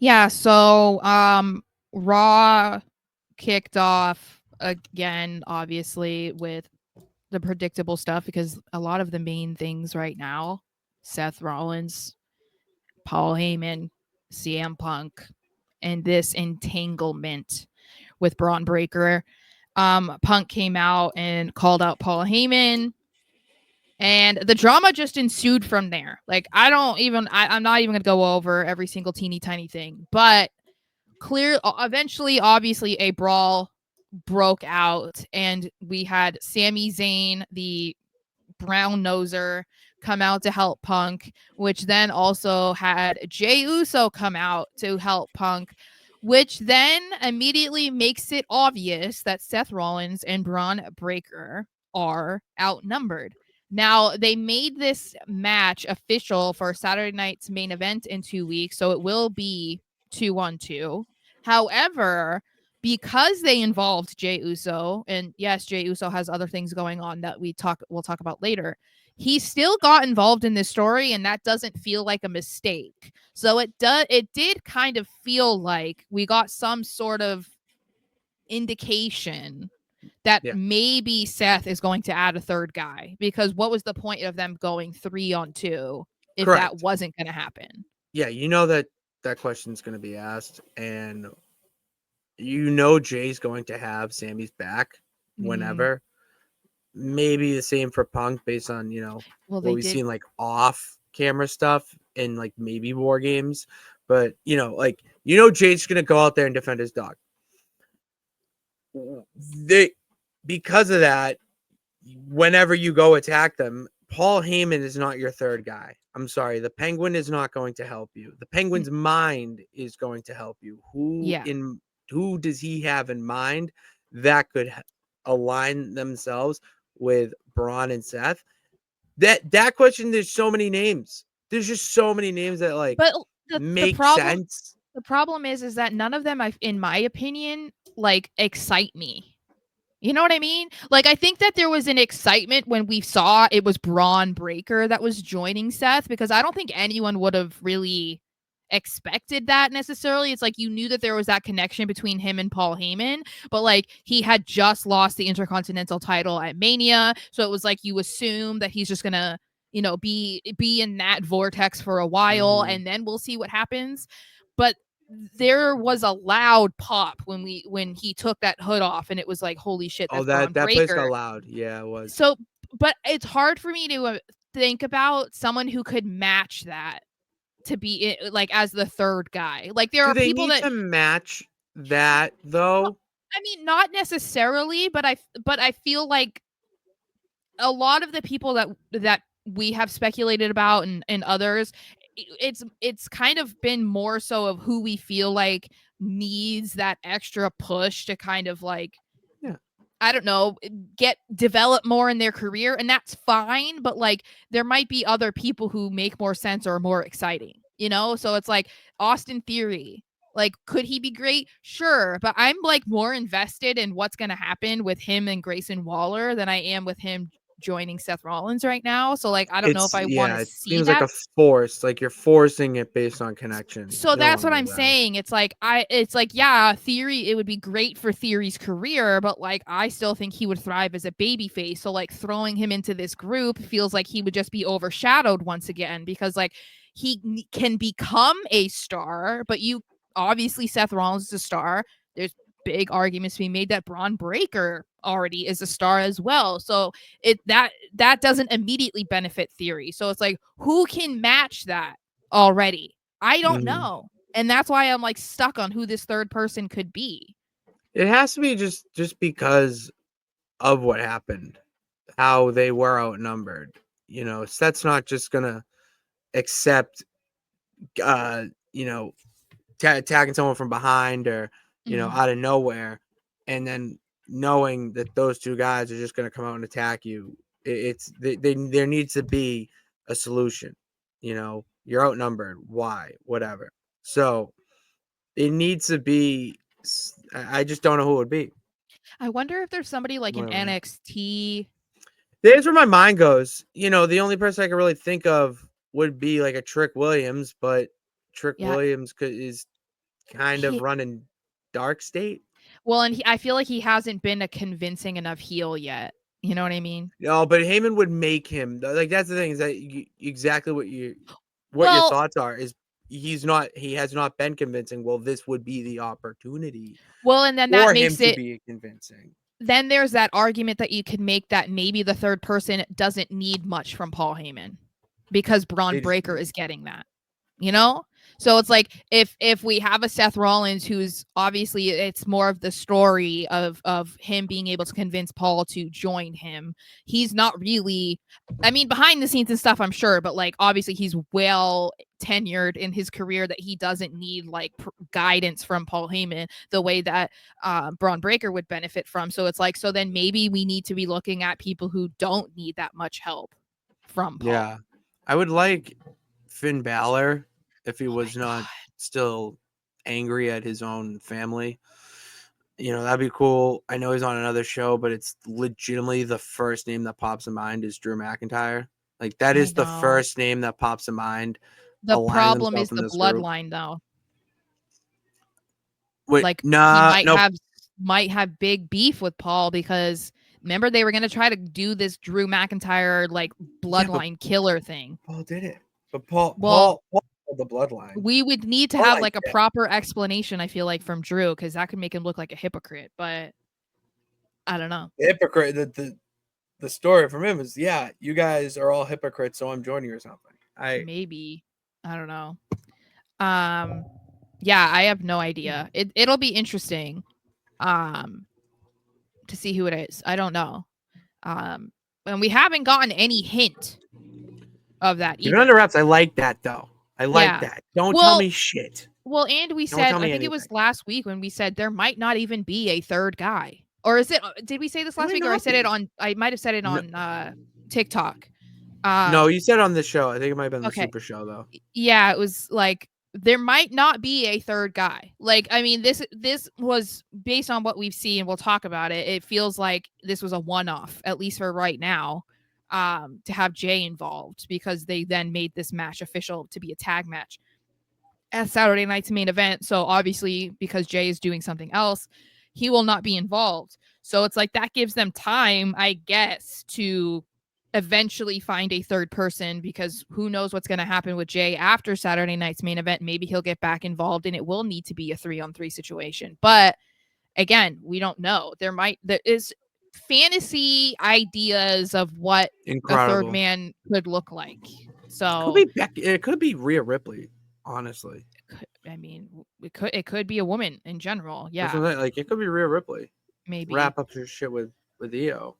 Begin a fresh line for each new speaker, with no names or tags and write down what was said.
Yeah, so Raw kicked off again, obviously, with the predictable stuff because a lot of the main things right now, Seth Rollins, Paul Heyman, CM Punk, and this entanglement with Braun Breaker. Punk came out and called out Paul Heyman, and the drama just ensued from there. Like, I'm not even gonna go over every single teeny tiny thing, but eventually, obviously, a brawl broke out, and we had Sami Zayn, the brown noser, come out to help Punk, which then also had Jey Uso come out to help Punk, which then immediately makes it obvious that Seth Rollins and Bron Breakker are outnumbered. Now, they made this match official for Saturday night's main event in 2 weeks, so it will be 2-on-2. However, because they involved Jey Uso, and yes, Jey Uso has other things going on that we'll talk about later. He still got involved in this story, and that doesn't feel like a mistake. So it did kind of feel like we got some sort of indication that maybe Seth is going to add a third guy, because what was the point of them going 3-on-2 if that
Correct.
wasn't going to happen?
Yeah, you know that question's going to be asked, and you know Jay's going to have Sammy's back
Mm.
whenever. Maybe the same for Punk based on,
Well,
what
they
we've
did.
seen like off camera stuff in like maybe war games. But Jay's gonna go out there and defend his dog. They Because of that, whenever you go attack them, Paul Heyman is not your third guy. I'm sorry. The Penguin is not going to help you. The Penguin's mind is going to help you.
Yeah.
Who does he have in mind that could align themselves with Braun and Seth? That question, there's so many names. There's just so many names that
But the
make
problem
sense.
the problem is that none of them, in my opinion, like, excite me. You know what I mean? Like, I think that there was an excitement when we saw it was Braun Breaker that was joining Seth, because I don't think anyone would have really expected that necessarily. It's like you knew that there was that connection between him and Paul Heyman, but like he had just lost the Intercontinental title at Mania, so it was like you assume that he's just gonna, be in that vortex for a while,
Mhm.
and then we'll see what happens. But there was a loud pop when he took that hood off, and it was like, holy shit,
Oh,
that's
that
Braun
that place got
Breaker.
loud. Yeah, it was.
So, but it's hard for me to think about someone who could match that, to be like as the third guy. Like, there
Do
are
they
people
need
that,
to match that
well,
though?
I mean, not necessarily, but I feel like a lot of the people that we have speculated about, and others, it's kind of been more so of who we feel like needs that extra push to kind of like,
Yeah.
I don't know, develop more in their career, and that's fine, but like there might be other people who make more sense or are more exciting, you know? So it's like Austin Theory. Like, could he be great? Sure, but I'm like more invested in what's going to happen with him and Grayson Waller than I am with him joining Seth Rollins right now. So like I don't know if I want to
It
see
seems like
that.
a force, like you're forcing it based on connection.
So
You don't
that's
want to
what
do
I'm
that.
saying. It's like, yeah, Theory, it would be great for Theory's career, but like I still think he would thrive as a babyface. So like throwing him into this group feels like he would just be overshadowed once again, because like he can become a star, but you obviously Seth Rollins is a star. There's big arguments to be made that Braun Breaker already is a star as well. So that doesn't immediately benefit Theory. So it's like, who can match that already? I don't
Mhm.
know. And that's why I'm like stuck on who this third person could be.
It has to be just because of what happened, how they were outnumbered. Seth's not just gonna accept, uh, you know, attacking someone from behind or
Mhm.
out of nowhere, and then knowing that those two guys are just gonna come out and attack you. There needs to be a solution. You're outnumbered. Why? Whatever. So it needs to be. I just don't know who it would be.
I wonder if there's somebody like in
Whatever.
NXT.
There's where my mind goes. The only person I can really think of would be like a Trick Williams, but Trick
Yeah,
Williams is. kind of running dark state.
Well, and I feel like he hasn't been a convincing enough heel yet. You know what I mean?
No, but Heyman would make him like. That's the thing is that exactly what your
Well,
thoughts are is he has not been convincing. Well, this would be the opportunity
and then that
for him
makes
to
it.
be convincing.
Then there's that argument that you could make that maybe the third person doesn't need much from Paul Heyman because Bron Breakker is getting that. You know? So it's like if we have a Seth Rollins who's obviously it's more of the story of him being able to convince Paul to join him. He's not really, I mean, behind the scenes and stuff, I'm sure, but like obviously he's well tenured in his career that he doesn't need like guidance from Paul Heyman the way that Bron Breakker would benefit from. So it's like, so then maybe we need to be looking at people who don't need that much help from Paul.
Yeah, I would like Finn Balor if he was not
God.
still angry at his own family. You know, that'd be cool. I know he's on another show, but it's legitimately the first name that pops in mind is Drew McIntyre. Like that is the first name that pops in mind.
The
aligning
problem is
themselves in
the
this group.
bloodline, though.
Wait,
Like he
nah, no,
might have big beef with Paul because remember they were gonna try to do this Drew McIntyre like bloodline killer thing.
Paul did it, but Paul the bloodline.
We would need to have like a proper explanation. I feel like from Drew because that could make him look like a hypocrite. But I don't know.
The hypocrite. The story from him is, yeah, you guys are all hypocrites, so I'm joining or something.
Maybe I don't know. Yeah, I have no idea. It'll be interesting to see who it is. I don't know. And we haven't gotten any hint of that either.
You're under wraps. I like that though. I like that. Don't tell me shit.
Well, and we said, I think it was last week when we said there might not even be a third guy. Or is it, did we say this last week? Or I said it on, I might have said it on TikTok.
No, you said it on the show. I think it might have been the Super Show though.
Yeah, it was like, there might not be a third guy. Like, I mean, this was based on what we've seen. We'll talk about it. It feels like this was a one-off, at least for right now, to have Jay involved because they then made this match official to be a tag match at Saturday night's main event. So obviously, because Jay is doing something else, he will not be involved. So it's like that gives them time, I guess, to eventually find a third person because who knows what's going to happen with Jay after Saturday night's main event. Maybe he'll get back involved and it will need to be a 3-on-3 situation. But again, we don't know. There is fantasy ideas of what a third man could look like. So
it could be Rhea Ripley, honestly.
I mean, it could be a woman in general. Yeah.
Like it could be Rhea Ripley.
Maybe
wrap up your shit with EO.